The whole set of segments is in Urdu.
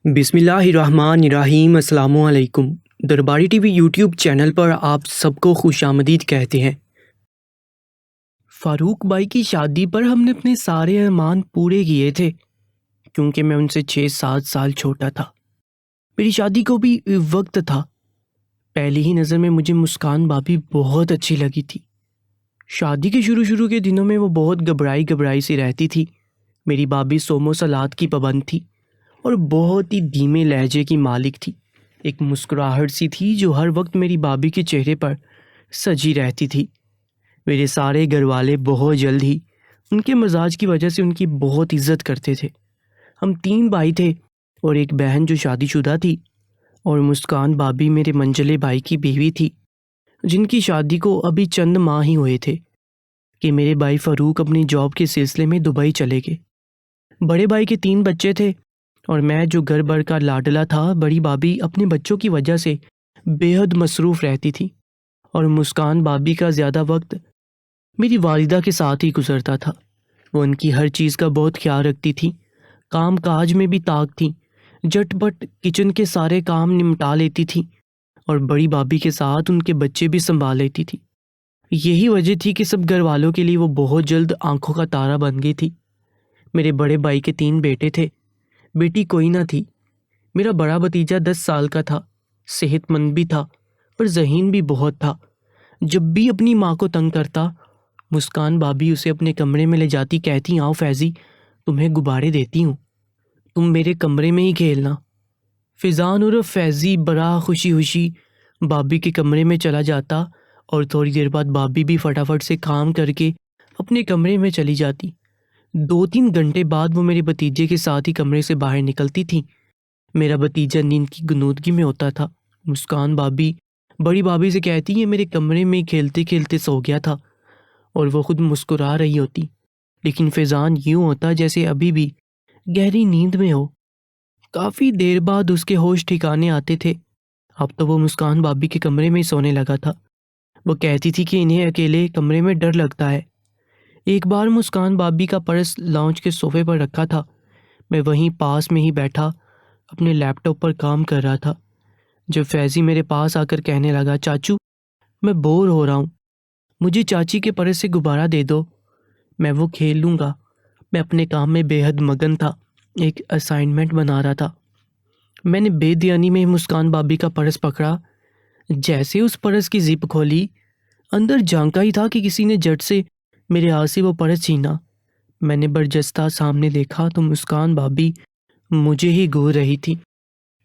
بسم اللہ الرحمن الرحیم۔ السلام علیکم۔ درباری ٹی وی یوٹیوب چینل پر آپ سب کو خوش آمدید کہتے ہیں۔ فاروق بھائی کی شادی پر ہم نے اپنے سارے ارمان پورے کیے تھے کیونکہ میں ان سے 6-7 سال چھوٹا تھا۔ میری شادی کو بھی وقت تھا۔ پہلی ہی نظر میں مجھے مسکان بھابی بہت اچھی لگی تھی۔ شادی کے شروع کے دنوں میں وہ بہت گھبرائی سی رہتی تھی۔ میری بھابی صوم و صلات کی پابند تھی اور بہت ہی دھیمے لہجے کی مالک تھی۔ ایک مسکراہٹ سی تھی جو ہر وقت میری بھابی کے چہرے پر سجی رہتی تھی۔ میرے سارے گھر والے بہت جلد ہی ان کے مزاج کی وجہ سے ان کی بہت عزت کرتے تھے۔ ہم 3 بھائی تھے اور ایک بہن جو شادی شدہ تھی، اور مسکان بھابی میرے منجلے بھائی کی بیوی تھی جن کی شادی کو ابھی چند ماہ ہی ہوئے تھے کہ میرے بھائی فاروق اپنی جاب کے سلسلے میں دبئی چلے گئے۔ بڑے بھائی کے 3 بچے تھے اور میں جو گھر بھر کا لاڈلا تھا۔ بڑی بھابی اپنے بچوں کی وجہ سے بے حد مصروف رہتی تھی اور مسکان بھابی کا زیادہ وقت میری والدہ کے ساتھ ہی گزرتا تھا۔ وہ ان کی ہر چیز کا بہت خیال رکھتی تھی، کام کاج میں بھی طاق تھی، جھٹ پٹ کچن کے سارے کام نمٹا لیتی تھی اور بڑی بھابی کے ساتھ ان کے بچے بھی سنبھال لیتی تھی۔ یہی وجہ تھی کہ سب گھر والوں کے لیے وہ بہت جلد آنکھوں کا تارا بن گئی تھی۔ میرے بڑے بھائی کے 3 بیٹے تھے، بیٹی کوئی نہ تھی۔ میرا بڑا بھتیجا 10 سال کا تھا، صحت مند بھی تھا پر ذہین بھی بہت تھا۔ جب بھی اپنی ماں کو تنگ کرتا، مسکان بھابی اسے اپنے کمرے میں لے جاتی، کہتی آؤ فیضی تمہیں غبارے دیتی ہوں، تم میرے کمرے میں ہی کھیلنا۔ فیضان اور فیضی بڑا خوشی بھابی کے کمرے میں چلا جاتا اور تھوڑی دیر بعد بھابی بھی فٹافٹ سے کام کر کے اپنے کمرے میں چلی جاتی۔ 2-3 گھنٹے بعد وہ میرے بھتیجے کے ساتھ ہی کمرے سے باہر نکلتی تھی۔ میرا بھتیجا نیند کی غنودگی میں ہوتا تھا۔ مسکان بھابی بڑی بھابی سے کہتی یہ میرے کمرے میں کھیلتے کھیلتے سو گیا تھا، اور وہ خود مسکرا رہی ہوتی، لیکن فیضان یوں ہوتا جیسے ابھی بھی گہری نیند میں ہو۔ کافی دیر بعد اس کے ہوش ٹھکانے آتے تھے۔ اب تو وہ مسکان بھابی کے کمرے میں ہی سونے لگا تھا۔ وہ کہتی تھی کہ انہیں اکیلے کمرے میں ڈر لگتا ہے۔ ایک بار مسکان بھابی کا پرس لاؤنج کے صوفے پر رکھا تھا۔ میں وہیں پاس میں ہی بیٹھا اپنے لیپ ٹاپ پر کام کر رہا تھا جب فیضی میرے پاس آ کر کہنے لگا چاچو میں بور ہو رہا ہوں، مجھے چاچی کے پرس سے غبارہ دے دو، میں وہ کھیل لوں گا۔ میں اپنے کام میں بے حد مگن تھا، ایک اسائنمنٹ بنا رہا تھا۔ میں نے بے دھیانی میں مسکان بھابی کا پرس پکڑا۔ جیسے اس پرس کی زپ کھولی، اندر جھانکا ہی تھا کہ کسی نے جھٹ سے میرے ہاتھ سے وہ پرس چھینا۔ میں نے برجستہ سامنے دیکھا تو مسکان بھابی مجھے ہی گھور رہی تھی۔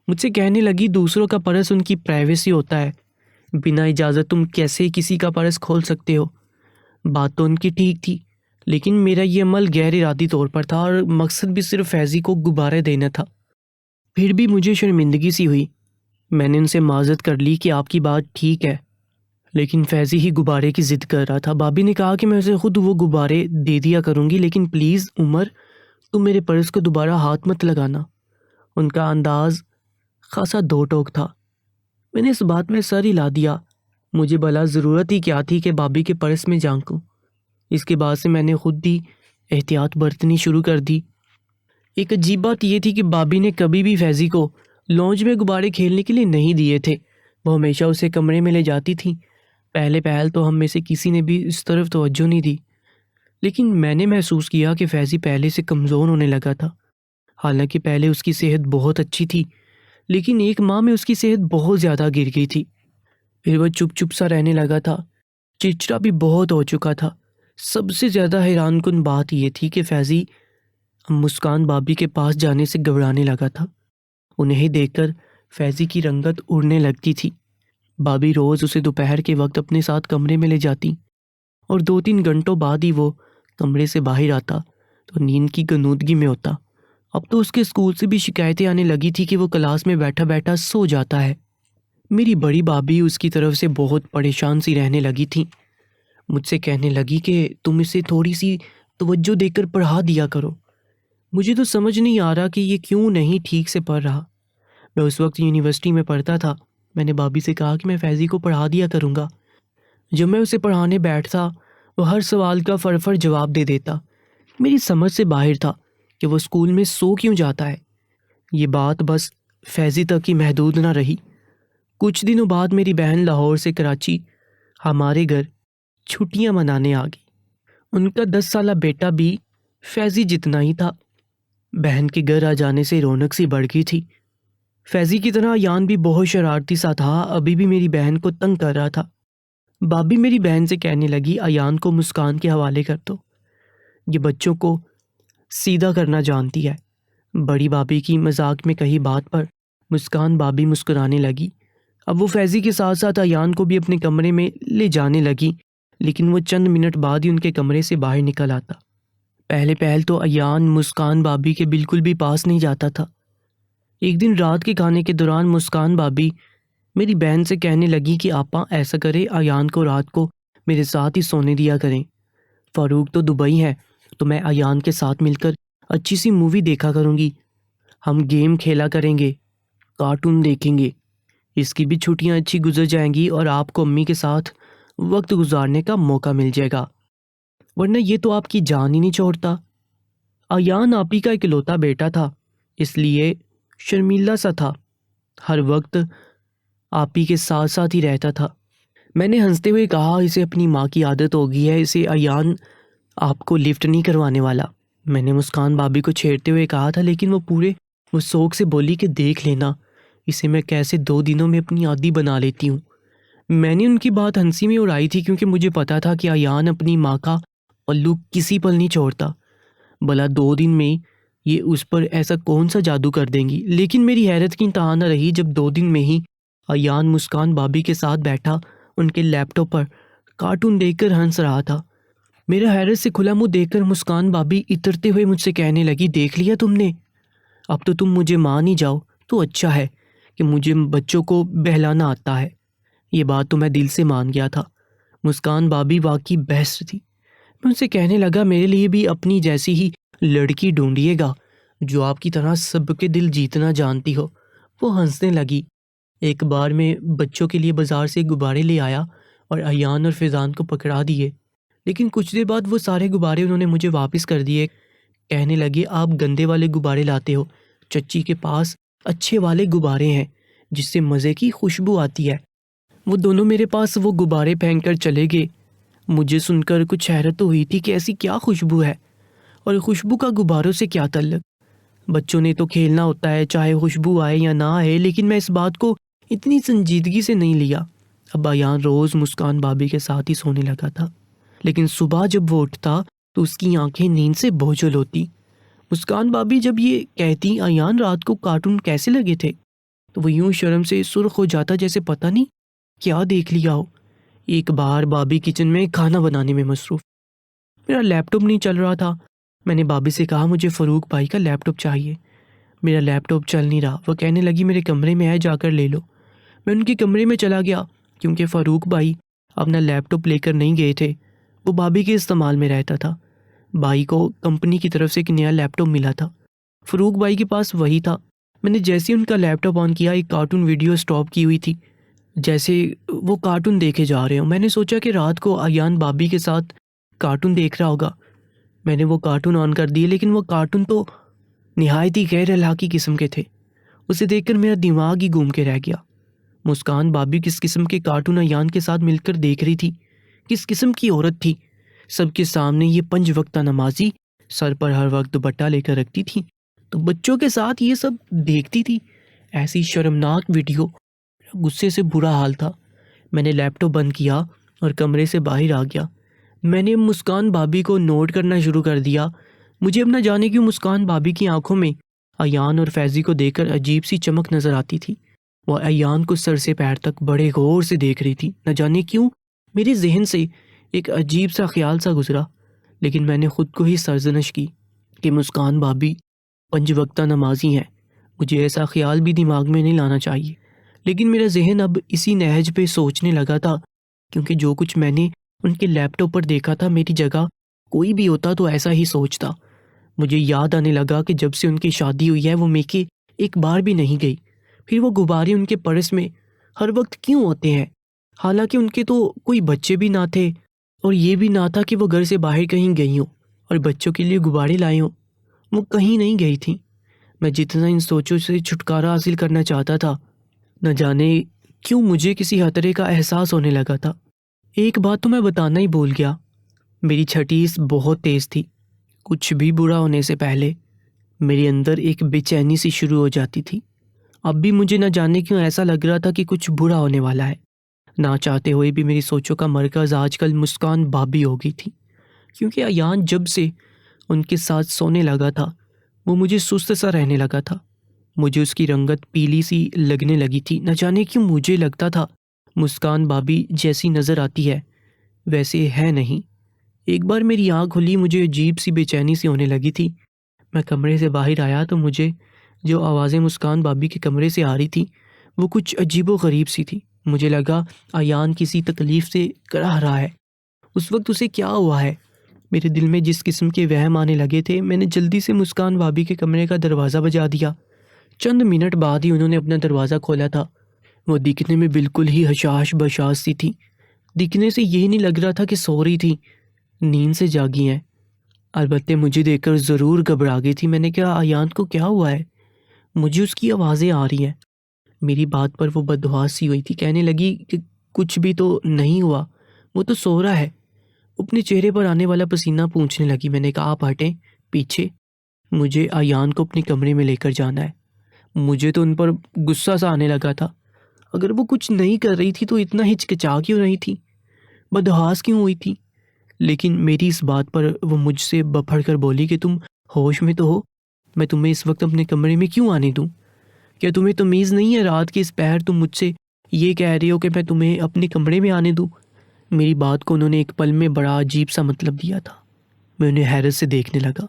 مجھ سے کہنے لگی دوسروں کا پرس ان کی پرائیویسی ہوتا ہے، بنا اجازت تم کیسے کسی کا پرس کھول سکتے ہو۔ بات تو ان کی ٹھیک تھی، لیکن میرا یہ عمل غیر ارادی طور پر تھا اور مقصد بھی صرف فیضی کو غبارے دینا تھا۔ پھر بھی مجھے شرمندگی سی ہوئی۔ میں نے ان سے معذرت کر لی کہ آپ کی بات ٹھیک ہے، لیکن فیضی ہی غبارے کی ضد کر رہا تھا۔ بھابی نے کہا کہ میں اسے خود وہ غبارے دے دیا کروں گی، لیکن پلیز عمر تم میرے پرس کو دوبارہ ہاتھ مت لگانا۔ ان کا انداز خاصا دو ٹوک تھا۔ میں نے اس بات میں سر ہلا دیا۔ مجھے بھلا ضرورت ہی کیا تھی کہ بھابی کے پرس میں جھانکوں۔ اس کے بعد سے میں نے خود ہی احتیاط برتنی شروع کر دی۔ ایک عجیب بات یہ تھی کہ بھابی نے کبھی بھی فیضی کو لانج میں غبارے کھیلنے کے لیے نہیں دیے تھے۔ وہ ہمیشہ اسے کمرے میں لے جاتی تھی۔ پہل تو ہم میں سے کسی نے بھی اس طرف توجہ نہیں دی، لیکن میں نے محسوس کیا کہ فیضی پہلے سے کمزور ہونے لگا تھا۔ حالانکہ پہلے اس کی صحت بہت اچھی تھی، لیکن 1 ماہ میں اس کی صحت بہت زیادہ گر گئی تھی۔ پھر وہ چپ سا رہنے لگا تھا، چڑچڑا بھی بہت ہو چکا تھا۔ سب سے زیادہ حیران کن بات یہ تھی کہ فیضی مسکان بھابی کے پاس جانے سے گھبرانے لگا تھا۔ انہیں دیکھ کر فیضی کی رنگت اڑنے لگتی تھی۔ بھابی روز اسے دوپہر کے وقت اپنے ساتھ کمرے میں لے جاتی اور 2-3 گھنٹوں بعد ہی وہ کمرے سے باہر آتا تو نیند کی غنودگی میں ہوتا۔ اب تو اس کے اسکول سے بھی شکایتیں آنے لگی تھی کہ وہ کلاس میں بیٹھا سو جاتا ہے۔ میری بڑی بھابی اس کی طرف سے بہت پریشان سی رہنے لگی تھی۔ مجھ سے کہنے لگی کہ تم اسے تھوڑی سی توجہ دے کر پڑھا دیا کرو۔ مجھے تو سمجھ نہیں آ رہا کہ یہ کیوں نہیں ٹھیک سے پڑھ رہا۔ میں اس وقت یونیورسٹی میں پڑھتا تھا۔ میں نے بھابی سے کہا کہ میں فیضی کو پڑھا دیا کروں گا۔ جب میں اسے پڑھانے بیٹھتا وہ ہر سوال کا فر جواب دے دیتا۔ میری سمجھ سے باہر تھا کہ وہ اسکول میں سو کیوں جاتا ہے۔ یہ بات بس فیضی تک ہی محدود نہ رہی۔ کچھ دنوں بعد میری بہن لاہور سے کراچی ہمارے گھر چھٹیاں منانے آ گئی۔ ان کا 10 سالہ بیٹا بھی فیضی جتنا ہی تھا۔ بہن کے گھر آ جانے سے رونق سی بڑھ گئی تھی۔ فیضی کی طرح ایان بھی بہت شرارتی سا تھا، ابھی بھی میری بہن کو تنگ کر رہا تھا۔ بابی میری بہن سے کہنے لگی ایان کو مسکان کے حوالے کر دو، یہ بچوں کو سیدھا کرنا جانتی ہے۔ بڑی بابی کی مذاق میں کہی بات پر مسکان بابی مسکرانے لگی۔ اب وہ فیضی کے ساتھ ساتھ ایان کو بھی اپنے کمرے میں لے جانے لگی، لیکن وہ چند منٹ بعد ہی ان کے کمرے سے باہر نکل آتا۔ پہل تو ایان مسکان بابی کے بالکل بھی پاس نہیں جاتا تھا۔ ایک دن رات کے کھانے کے دوران مسکان بابی میری بہن سے کہنے لگی کہ آپا ایسا کرے ایان کو رات کو میرے ساتھ ہی سونے دیا کریں۔ فاروق تو دبئی ہے تو میں ایان کے ساتھ مل کر اچھی سی مووی دیکھا کروں گی، ہم گیم کھیلا کریں گے، کارٹون دیکھیں گے، اس کی بھی چھٹیاں اچھی گزر جائیں گی اور آپ کو امی کے ساتھ وقت گزارنے کا موقع مل جائے گا، ورنہ یہ تو آپ کی جان ہی نہیں چھوڑتا۔ ایان آپی کا اکلوتا بیٹا تھا، اس لیے شرمیلا سا تھا، ہر وقت آپی کے ساتھ ساتھ ہی رہتا تھا۔ میں نے ہنستے ہوئے کہا اسے اپنی ماں کی عادت ہو گئی ہے، اسے ایان آپ کو لفٹ نہیں کروانے والا۔ میں نے مسکان بابی کو چھیڑتے ہوئے کہا تھا، لیکن وہ سوگ سے بولی کہ دیکھ لینا اسے میں کیسے 2 دنوں میں اپنی عادی بنا لیتی ہوں۔ میں نے ان کی بات ہنسی میں اڑائی تھی کیونکہ مجھے پتا تھا کہ ایان اپنی ماں کا پلو کسی پل نہیں چھوڑتا، بھلا 2 دن میں یہ اس پر ایسا کون سا جادو کر دیں گی۔ لیکن میری حیرت کی انتہا نہ رہی جب 2 دن میں ہی ایان مسکان بابی کے ساتھ بیٹھا ان کے لیپ ٹاپ پر کارٹون دیکھ کر ہنس رہا تھا۔ میرا حیرت سے کھلا منہ دیکھ کر مسکان بابی اترتے ہوئے مجھ سے کہنے لگی دیکھ لیا تم نے، اب تو تم مجھے مان ہی جاؤ تو اچھا ہے کہ مجھے بچوں کو بہلانا آتا ہے۔ یہ بات تو میں دل سے مان گیا تھا، مسکان بابی واقعی بیسٹ تھی۔ میں ان سے کہنے لگا میرے لیے بھی اپنی جیسی ہی لڑکی ڈھونڈیے گا جو آپ کی طرح سب کے دل جیتنا جانتی ہو۔ وہ ہنسنے لگی۔ ایک بار میں بچوں کے لیے بازار سے غبارے لے آیا اور ایان اور فیضان کو پکڑا دیے، لیکن کچھ دیر بعد وہ سارے غبارے انہوں نے مجھے واپس کر دیے۔ کہنے لگے آپ گندے والے غبارے لاتے ہو، چچی کے پاس اچھے والے غبارے ہیں جس سے مزے کی خوشبو آتی ہے۔ وہ دونوں میرے پاس وہ غبارے پھینک کر چلے گئے۔ مجھے سن کر کچھ حیرت ہوئی تھی کہ ایسی کیا خوشبو ہے اور خوشبو کا غباروں سے کیا تعلق۔ بچوں نے تو کھیلنا ہوتا ہے چاہے خوشبو آئے یا نہ آئے، لیکن میں اس بات کو اتنی سنجیدگی سے نہیں لیا۔ اب ایان روز مسکان بابی کے ساتھ ہی سونے لگا تھا، لیکن صبح جب وہ اٹھتا تو اس کی آنکھیں نیند سے بوجھل ہوتی۔ مسکان بابی جب یہ کہتی ایان رات کو کارٹون کیسے لگے تھے تو وہ یوں شرم سے سرخ ہو جاتا جیسے پتہ نہیں کیا دیکھ لیا ہو۔ ایک بار بابی کچن میں کھانا بنانے میں مصروف، میرا لیپ ٹاپ نہیں چل رہا تھا۔ میں نے بابی سے کہا مجھے فاروق بھائی کا لیپ ٹاپ چاہیے، میرا لیپ ٹاپ چل نہیں رہا۔ وہ کہنے لگی میرے کمرے میں ہے، جا کر لے لو۔ میں ان کے کمرے میں چلا گیا کیونکہ فاروق بھائی اپنا لیپ ٹاپ لے کر نہیں گئے تھے، وہ بابی کے استعمال میں رہتا تھا۔ بھائی کو کمپنی کی طرف سے ایک نیا لیپ ٹاپ ملا تھا، فاروق بھائی کے پاس وہی تھا۔ میں نے جیسے ان کا لیپ ٹاپ آن کیا ایک کارٹون ویڈیو سٹاپ کی ہوئی تھی، جیسے وہ کارٹون دیکھے جا رہے ہوں۔ میں نے سوچا کہ رات کو ایان بابی کے ساتھ کارٹون دیکھ رہا ہوگا۔ میں نے وہ کارٹون آن کر دیے، لیکن وہ کارٹون تو نہایت ہی غیر اخلاقی قسم کے تھے۔ اسے دیکھ کر میرا دماغ ہی گھوم کے رہ گیا۔ مسکان بابی کس قسم کے کارٹون ایان کے ساتھ مل کر دیکھ رہی تھی، کس قسم کی عورت تھی۔ سب کے سامنے یہ 5 وقتہ نمازی سر پر ہر وقت دوپٹہ لے کر رکھتی تھی، تو بچوں کے ساتھ یہ سب دیکھتی تھی ایسی شرمناک ویڈیو۔ غصے سے برا حال تھا۔ میں نے لیپ ٹاپ بند کیا اور کمرے سے باہر آ گیا۔ میں نے مسکان بابی کو نوٹ کرنا شروع کر دیا۔ مجھے اب نہ جانے کیوں مسکان بابی کی آنکھوں میں ایان اور فیضی کو دیکھ کر عجیب سی چمک نظر آتی تھی۔ وہ ایان کو سر سے پیر تک بڑے غور سے دیکھ رہی تھی۔ نہ جانے کیوں میرے ذہن سے ایک عجیب سا خیال سا گزرا، لیکن میں نے خود کو ہی سرزنش کی کہ مسکان بابی 5 وقتہ نمازی ہیں، مجھے ایسا خیال بھی دماغ میں نہیں لانا چاہیے۔ لیکن میرا ذہن اب اسی نہج پہ سوچنے لگا تھا، کیونکہ جو کچھ میں نے ان کے لیپ ٹاپ پر دیکھا تھا میری جگہ کوئی بھی ہوتا تو ایسا ہی سوچتا۔ مجھے یاد آنے لگا کہ جب سے ان کی شادی ہوئی ہے وہ میکے ایک بار بھی نہیں گئی، پھر وہ غبارے ان کے پرس میں ہر وقت کیوں ہوتے ہیں، حالانکہ ان کے تو کوئی بچے بھی نہ تھے اور یہ بھی نہ تھا کہ وہ گھر سے باہر کہیں گئی ہوں اور بچوں کے لیے غبارے لائے ہوں۔ وہ کہیں نہیں گئی تھیں۔ میں جتنا ان سوچوں سے چھٹکارا حاصل کرنا چاہتا تھا، نہ جانے کیوں مجھے کسی خطرے کا احساس ہونے لگا تھا۔ ایک بات تو میں بتانا ہی بھول گیا، میری چھٹیس بہت تیز تھی۔ کچھ بھی برا ہونے سے پہلے میرے اندر ایک بے چینی سی شروع ہو جاتی تھی۔ اب بھی مجھے نہ جانے کیوں ایسا لگ رہا تھا کہ کچھ برا ہونے والا ہے۔ نہ چاہتے ہوئے بھی میری سوچوں کا مرکز آج کل مسکان بھابھی ہو گئی تھی، کیونکہ ایان جب سے ان کے ساتھ سونے لگا تھا وہ مجھے سست سا رہنے لگا تھا۔ مجھے اس کی رنگت پیلی سی لگنے لگی تھی۔ نہ جانے کیوں مجھے لگتا تھا مسکان بھابھی جیسی نظر آتی ہے ویسے ہے نہیں۔ ایک بار میری آنکھ کھلی، مجھے عجیب سی بے چینی سی ہونے لگی تھی۔ میں کمرے سے باہر آیا تو مجھے جو آوازیں مسکان بھابھی کے کمرے سے آ رہی تھی وہ کچھ عجیب و غریب سی تھی۔ مجھے لگا ایان کسی تکلیف سے کڑہ رہا ہے۔ اس وقت اسے کیا ہوا ہے؟ میرے دل میں جس قسم کے وہم آنے لگے تھے، میں نے جلدی سے مسکان بھابھی کے کمرے کا دروازہ بجا دیا۔ چند منٹ بعد ہی انہوں نے اپنا دروازہ کھولا تھا۔ وہ دکھنے میں بالکل ہی حشاش بشاش سی تھی۔ دکھنے سے یہی نہیں لگ رہا تھا کہ سو رہی تھی، نیند سے جاگی ہیں۔ البتہ مجھے دیکھ کر ضرور گھبرا گئی تھی۔ میں نے کہا ایان کو کیا ہوا ہے؟ مجھے اس کی آوازیں آ رہی ہیں۔ میری بات پر وہ بدحواس سی ہوئی تھی، کہنے لگی کہ کچھ بھی تو نہیں ہوا، وہ تو سو رہا ہے۔ اپنے چہرے پر آنے والا پسینہ پوچھنے لگی۔ میں نے کہا آپ ہٹیں پیچھے، مجھے ایان کو اپنے کمرے میں لے کر جانا ہے۔ مجھے تو ان پر غصہ سا آنے لگا تھا۔ اگر وہ کچھ نہیں کر رہی تھی تو اتنا ہچکچا کیوں رہی تھی، بدحواس کیوں ہوئی تھی؟ لیکن میری اس بات پر وہ مجھ سے بپھڑ کر بولی کہ تم ہوش میں تو ہو؟ میں تمہیں اس وقت اپنے کمرے میں کیوں آنے دوں؟ کیا تمہیں تمیز نہیں ہے؟ رات کے اس پہر تم مجھ سے یہ کہہ رہی ہو کہ میں تمہیں اپنے کمرے میں آنے دوں؟ میری بات کو انہوں نے ایک پل میں بڑا عجیب سا مطلب دیا تھا۔ میں انہیں حیرت سے دیکھنے لگا۔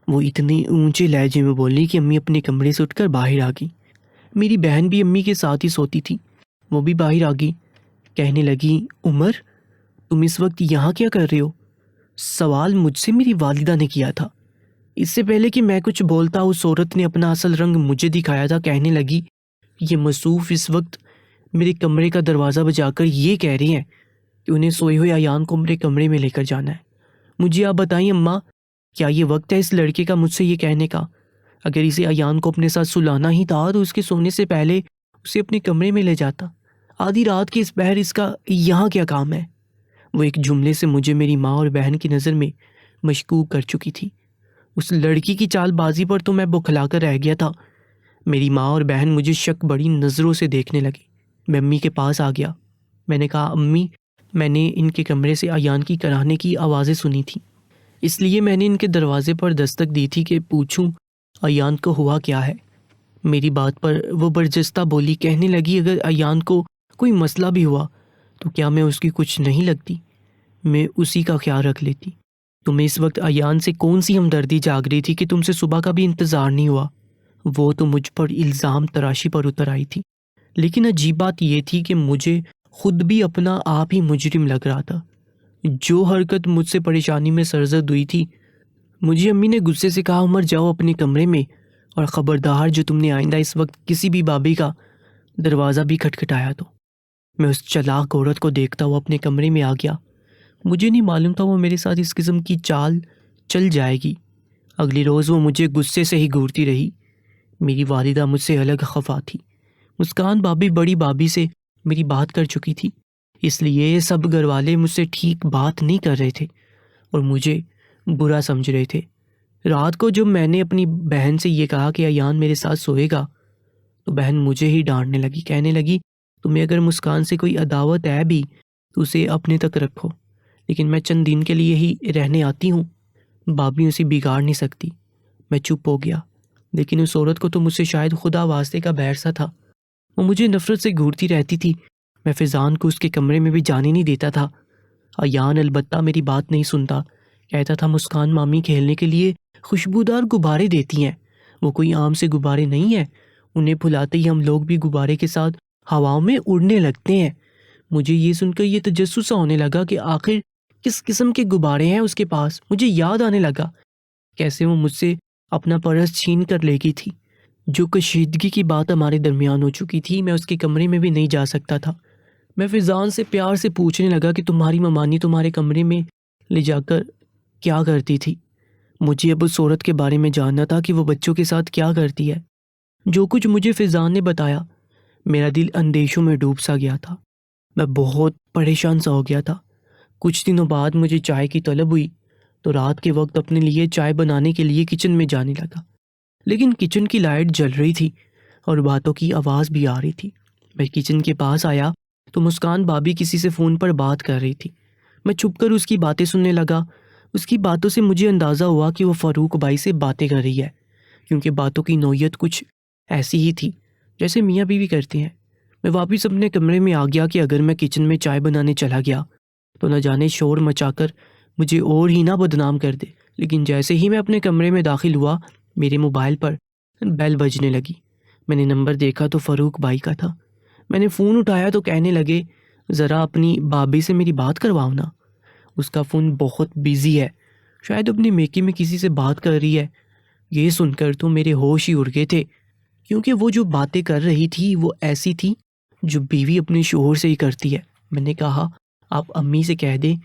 وہ اتنے اونچے لہجے میں بولی کہ امی اپنے کمرے سے اٹھ کر باہر آ گئی۔ میری بہن بھی امی کے ساتھ ہی سوتی تھی، وہ بھی باہر آ گئی۔ کہنے لگی عمر تم اس وقت یہاں کیا کر رہے ہو؟ سوال مجھ سے میری والدہ نے کیا تھا۔ اس سے پہلے کہ میں کچھ بولتا اس عورت نے اپنا اصل رنگ مجھے دکھایا تھا۔ کہنے لگی یہ مصوف اس وقت میرے کمرے کا دروازہ بجا کر یہ کہہ رہی ہیں کہ انہیں سوئے ہوئے ایان کو میرے کمرے میں لے کر جانا ہے۔ مجھے آپ بتائیں اماں، کیا یہ وقت ہے اس لڑکے کا مجھ سے یہ کہنے کا؟ اگر اسے ایان کو اپنے ساتھ سلانا ہی تھا تو اس کے سونے سے پہلے اسے اپنے کمرے میں لے جاتا۔ آدھی رات کے اس پہر اس کا یہاں کیا کام ہے؟ وہ ایک جملے سے مجھے میری ماں اور بہن کی نظر میں مشکوک کر چکی تھی۔ اس لڑکی کی چال بازی پر تو میں بوکھلا کر رہ گیا تھا۔ میری ماں اور بہن مجھے شک بڑی نظروں سے دیکھنے لگی۔ میں امی کے پاس آ گیا۔ میں نے کہا امی، میں نے ان کے کمرے سے ایان کی کراہنے کی آوازیں سنی تھیں، اس لیے میں نے ان کے دروازے پر دستک دی تھی کہ پوچھوں ایان کو ہوا کیا ہے۔ میری بات پر وہ برجستہ بولی، کہنے لگی اگر ایان کو کوئی مسئلہ بھی ہوا تو کیا میں اس کی کچھ نہیں لگتی؟ میں اسی کا خیال رکھ لیتی۔ تمہیں اس وقت ایان سے کون سی ہمدردی جاگ رہی تھی کہ تم سے صبح کا بھی انتظار نہیں ہوا؟ وہ تو مجھ پر الزام تراشی پر اتر آئی تھی۔ لیکن عجیب بات یہ تھی کہ مجھے خود بھی اپنا آپ ہی مجرم لگ رہا تھا۔ جو حرکت مجھ سے پریشانی میں سرزد ہوئی تھی، مجھے امی نے غصے سے کہا عمر جاؤ اپنے کمرے میں، اور خبردار جو تم نے آئندہ اس وقت کسی بھی بابی کا دروازہ بھی کھٹکھٹایا تو۔ میں اس چلاک عورت کو دیکھتا ہوا اپنے کمرے میں آ گیا۔ مجھے نہیں معلوم تھا وہ میرے ساتھ اس قسم کی چال چل جائے گی۔ اگلی روز وہ مجھے غصے سے ہی گھورتی رہی۔ میری والدہ مجھ سے الگ خفا تھی۔ مسکان بھابھی بڑی بھابھی سے میری بات کر چکی تھی، اس لیے سب گھر والے مجھ سے ٹھیک بات نہیں کر رہے تھے اور مجھے برا سمجھ رہے تھے۔ رات کو جب میں نے اپنی بہن سے یہ کہا کہ ایان میرے ساتھ سوئے گا تو بہن مجھے ہی ڈانٹنے لگی۔ کہنے لگی تمہیں اگر مسکان سے کوئی عداوت ہے بھی تو اسے اپنے تک رکھو، لیکن میں چند دن کے لیے ہی رہنے آتی ہوں، بھابھی اسے بگاڑ نہیں سکتی۔ میں چپ ہو گیا، لیکن اس عورت کو تو مجھ سے شاید خدا واسطے کا بیر سا تھا۔ وہ مجھے نفرت سے گھورتی رہتی تھی۔ میں فضان کو اس کے کمرے میں بھی جانے نہیں دیتا تھا۔ ایان البتہ میری بات نہیں سنتا، کہتا تھا مسکان مامی کھیلنے کے لیے خوشبودار غبارے دیتی ہیں، وہ کوئی عام سے غبارے نہیں ہیں، انہیں پھلاتے ہی ہم لوگ بھی غبارے کے ساتھ ہواؤں میں اڑنے لگتے ہیں۔ مجھے یہ سن کر یہ تجسس سا ہونے لگا کہ آخر کس قسم کے غبارے ہیں اس کے پاس۔ مجھے یاد آنے لگا کیسے وہ مجھ سے اپنا پرس چھین کر لے گئی تھی۔ جو کشیدگی کی بات ہمارے درمیان ہو چکی تھی، میں اس کے کمرے میں بھی نہیں جا سکتا تھا۔ میں فضان سے پیار سے پوچھنے لگا کہ تمہاری ممانی تمہارے کمرے میں لے جا کر کیا کرتی تھی؟ مجھے اب اس عورت کے بارے میں جاننا تھا کہ وہ بچوں کے ساتھ کیا کرتی ہے۔ جو کچھ مجھے فیضان نے بتایا، میرا دل اندیشوں میں ڈوب سا گیا تھا۔ میں بہت پریشان سا ہو گیا تھا۔ کچھ دنوں بعد مجھے چائے کی طلب ہوئی تو رات کے وقت اپنے لیے چائے بنانے کے لیے کچن میں جانے لگا، لیکن کچن کی لائٹ جل رہی تھی اور باتوں کی آواز بھی آ رہی تھی۔ میں کچن کے پاس آیا تو مسکان بھابی کسی سے فون پر بات کر رہی تھی۔ میں چھپ کر اس کی باتیں سننے لگا۔ اس کی باتوں سے مجھے اندازہ ہوا کہ وہ فاروق بھائی سے باتیں کر رہی ہے، کیونکہ باتوں کی نوعیت کچھ ایسی ہی تھی جیسے میاں بیوی کرتے ہیں۔ میں واپس اپنے کمرے میں آ گیا کہ اگر میں کچن میں چائے بنانے چلا گیا تو نہ جانے شور مچا کر مجھے اور ہی نہ بدنام کر دے۔ لیکن جیسے ہی میں اپنے کمرے میں داخل ہوا، میرے موبائل پر بیل بجنے لگی۔ میں نے نمبر دیکھا تو فاروق بھائی کا تھا۔ میں نے فون اٹھایا تو کہنے لگے، ذرا اپنی بھابھی سے میری بات کرواؤ نا، اس کا فون بہت بیزی ہے، شاید اپنے میکے میں کسی سے بات کر رہی ہے۔ یہ سن کر تو میرے ہوش ہی اڑ گئے تھے، کیونکہ وہ جو باتیں کر رہی تھی وہ ایسی تھی جو بیوی اپنے شوہر سے ہی کرتی ہے۔ میں نے کہا، آپ امی سے کہہ دیں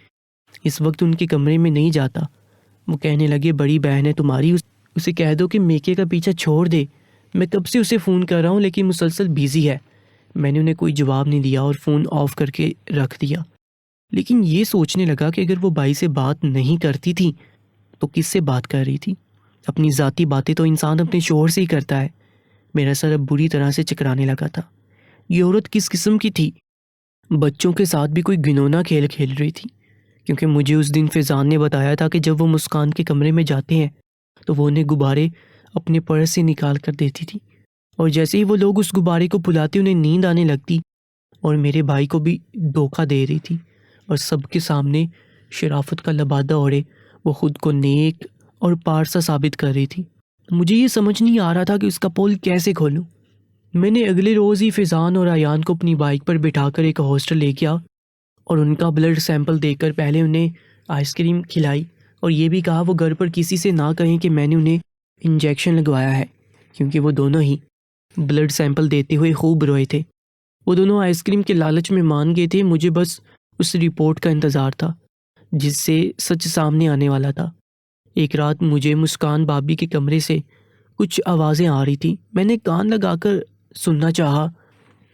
اس وقت ان کے کمرے میں نہیں جاتا۔ وہ کہنے لگے، بڑی بہن ہے تمہاری، اسے کہہ دو کہ میکے کا پیچھا چھوڑ دے، میں کب سے اسے فون کر رہا ہوں لیکن مسلسل بیزی ہے۔ میں نے انہیں کوئی جواب نہیں دیا اور فون آف کر کے رکھ دیا، لیکن یہ سوچنے لگا کہ اگر وہ بھائی سے بات نہیں کرتی تھی تو کس سے بات کر رہی تھی؟ اپنی ذاتی باتیں تو انسان اپنے شوہر سے ہی کرتا ہے۔ میرا سر اب بری طرح سے چکرانے لگا تھا۔ یہ عورت کس قسم کی تھی؟ بچوں کے ساتھ بھی کوئی گھنونا کھیل کھیل رہی تھی، کیونکہ مجھے اس دن فیضان نے بتایا تھا کہ جب وہ مسکان کے کمرے میں جاتے ہیں تو وہ انہیں غبارے اپنے پرس سے نکال کر دیتی تھی، اور جیسے ہی وہ لوگ اس غبارے کو پھلاتے انہیں نیند آنے لگتی، اور میرے بھائی کو بھی دھوکہ دے رہی تھی، اور سب کے سامنے شرافت کا لبادہ اوڑھے وہ خود کو نیک اور پارسا ثابت کر رہی تھی۔ مجھے یہ سمجھ نہیں آ رہا تھا کہ اس کا پول کیسے کھولوں۔ میں نے اگلے روز ہی فیضان اور ایان کو اپنی بائک پر بٹھا کر ایک ہاسٹل لے گیا اور ان کا بلڈ سیمپل دے کر پہلے انہیں آئس کریم کھلائی، اور یہ بھی کہا وہ گھر پر کسی سے نہ کہیں کہ میں نے انہیں انجیکشن لگوایا ہے، کیونکہ وہ دونوں ہی بلڈ سیمپل دیتے ہوئے خوب روئے تھے۔ وہ دونوں آئس کریم کے لالچ میں مان گئے تھے۔ مجھے بس اس رپورٹ کا انتظار تھا جس سے سچ سامنے آنے والا تھا۔ ایک رات مجھے مسکان بھابی کے کمرے سے کچھ آوازیں آ رہی تھیں۔ میں نے کان لگا کر سننا چاہا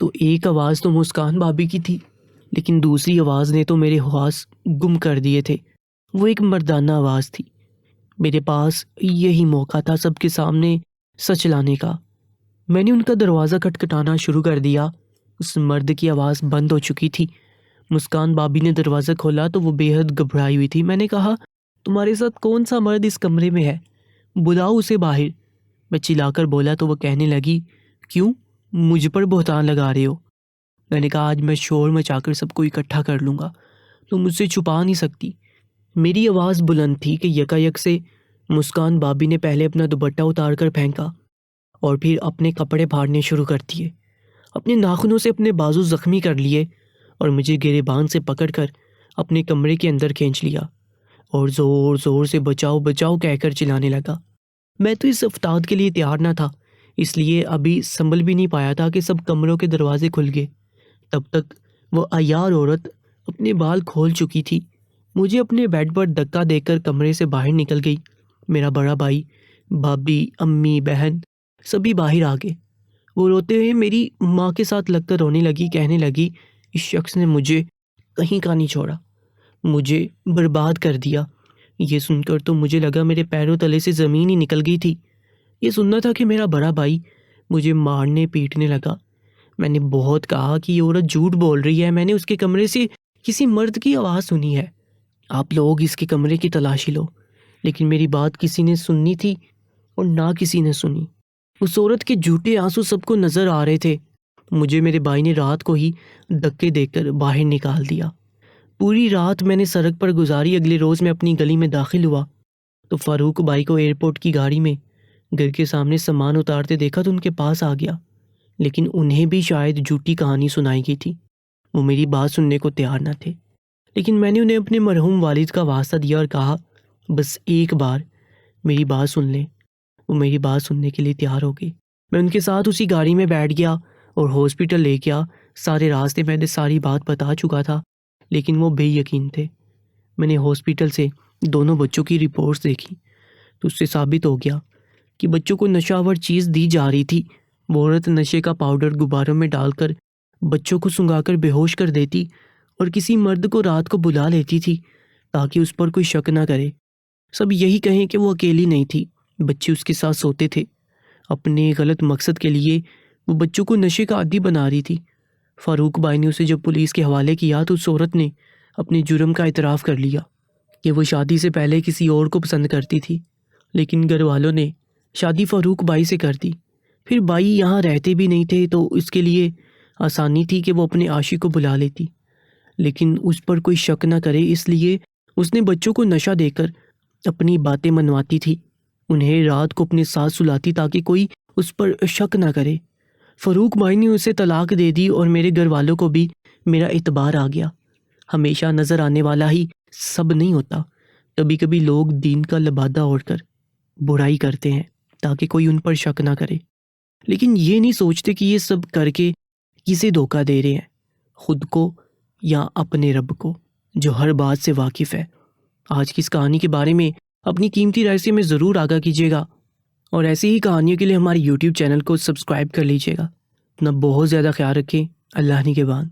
تو ایک آواز تو مسکان بھابی کی تھی، لیکن دوسری آواز نے تو میرے حواس گم کر دیے تھے۔ وہ ایک مردانہ آواز تھی۔ میرے پاس یہی موقع تھا سب کے سامنے سچ لانے کا۔ میں نے ان کا دروازہ کھٹکھٹانا شروع کر دیا۔ اس مرد کی آواز بند ہو چکی تھی۔ مسکان بھابی نے دروازہ کھولا تو وہ بے حد گھبرائی ہوئی تھی۔ میں نے کہا، تمہارے ساتھ کون سا مرد اس کمرے میں ہے؟ بلاؤ اسے باہر۔ میں چلا کر بولا تو وہ کہنے لگی، کیوں مجھ پر بہتان لگا رہے ہو؟ میں نے کہا، آج میں شور مچا کر سب کو اکٹھا کر لوں گا، تم مجھ سے چھپا نہیں سکتی۔ میری آواز بلند تھی کہ یکایک سے مسکان بھابی نے پہلے اپنا دوپٹہ اتار کر پھینکا اور پھر اپنے کپڑے پھاڑنے شروع کر دیے۔ اپنے ناخنوں سے اپنے بازو زخمی کر لیے اور مجھے گریبان سے پکڑ کر اپنے کمرے کے اندر کھینچ لیا اور زور زور سے بچاؤ بچاؤ کہہ کر چلانے لگا۔ میں تو اس افتاد کے لیے تیار نہ تھا، اس لیے ابھی سنبھل بھی نہیں پایا تھا کہ سب کمروں کے دروازے کھل گئے۔ تب تک وہ عیار عورت اپنے بال کھول چکی تھی۔ مجھے اپنے بیڈ پر دھکا دے کر کمرے سے باہر نکل گئی۔ میرا بڑا بھائی، بھابی، امی، بہن سبھی باہر آ گئے۔ وہ روتے ہوئے میری ماں کے ساتھ لگ کر رونے لگی، کہنے لگی، اس شخص نے مجھے کہیں کا نہیں چھوڑا، مجھے برباد کر دیا۔ یہ سن کر تو مجھے لگا میرے پیروں تلے سے زمین ہی نکل گئی تھی۔ یہ سننا تھا کہ میرا بڑا بھائی مجھے مارنے پیٹنے لگا۔ میں نے بہت کہا کہ یہ عورت جھوٹ بول رہی ہے، میں نے اس کے کمرے سے کسی مرد کی آواز سنی ہے، آپ لوگ اس کے کمرے کی تلاشی لو۔ لیکن میری بات کسی نے سننی تھی اور نہ کسی نے سنی۔ اس عورت کے جھوٹے آنسو سب کو نظر آ رہے تھے۔ مجھے میرے بھائی نے رات کو ہی دھکے دے کر باہر نکال دیا۔ پوری رات میں نے سڑک پر گزاری۔ اگلے روز میں اپنی گلی میں داخل ہوا تو فاروق بھائی کو ایئرپورٹ کی گاڑی میں گھر کے سامنے سامان اتارتے دیکھا تو ان کے پاس آ گیا، لیکن انہیں بھی شاید جھوٹی کہانی سنائی گئی تھی۔ وہ میری بات سننے کو تیار نہ تھے، لیکن میں نے انہیں اپنے مرحوم والد کا واسطہ دیا اور کہا، بس ایک بار میری بات سن لیں۔ وہ میری بات سننے کے لیے تیار ہو گئی۔ میں ان کے ساتھ اسی گاڑی میں بیٹھ گیا اور ہاسپٹل لے گیا۔ سارے راستے میں نے ساری بات بتا چکا تھا، لیکن وہ بے یقین تھے۔ میں نے ہاسپٹل سے دونوں بچوں کی رپورٹس دیکھی تو اس سے ثابت ہو گیا کہ بچوں کو نشہ آور چیز دی جا رہی تھی۔ وہ عورت نشے کا پاؤڈر غباروں میں ڈال کر بچوں کو سنگا کر بے ہوش کر دیتی اور کسی مرد کو رات کو بلا لیتی تھی تاکہ اس پر کوئی شک نہ کرے۔ سب یہی کہیں کہ وہ اکیلی نہیں تھی، بچے اس کے ساتھ سوتے تھے۔ اپنے غلط مقصد کے لیے وہ بچوں کو نشے کا عادی بنا رہی تھی۔ فاروق بھائی نے اسے جب پولیس کے حوالے کیا تو اس عورت نے اپنے جرم کا اعتراف کر لیا کہ وہ شادی سے پہلے کسی اور کو پسند کرتی تھی، لیکن گھر والوں نے شادی فاروق بھائی سے کر دی۔ پھر بھائی یہاں رہتے بھی نہیں تھے تو اس کے لیے آسانی تھی کہ وہ اپنے عاشق کو بلا لیتی، لیکن اس پر کوئی شک نہ کرے اس لیے اس نے بچوں کو نشہ دے کر اپنی باتیں منواتی تھی، انہیں رات کو اپنے ساتھ سلاتی تاکہ کوئی اس پر شک نہ کرے۔ فاروق بھائی نے اسے طلاق دے دی اور میرے گھر والوں کو بھی میرا اعتبار آ گیا۔ ہمیشہ نظر آنے والا ہی سب نہیں ہوتا، کبھی کبھی لوگ دین کا لبادہ اوڑھ کر برائی کرتے ہیں تاکہ کوئی ان پر شک نہ کرے، لیکن یہ نہیں سوچتے کہ یہ سب کر کے کسے دھوکہ دے رہے ہیں، خود کو یا اپنے رب کو جو ہر بات سے واقف ہے۔ آج کی اس کہانی کے بارے میں اپنی قیمتی رائے سے ہمیں ضرور آگاہ کیجیے گا، اور ایسی ہی کہانیوں کے لیے ہمارے YouTube چینل کو سبسکرائب کر لیجیے گا۔ اپنا بہت زیادہ خیال رکھیں۔ اللہ نگہبان۔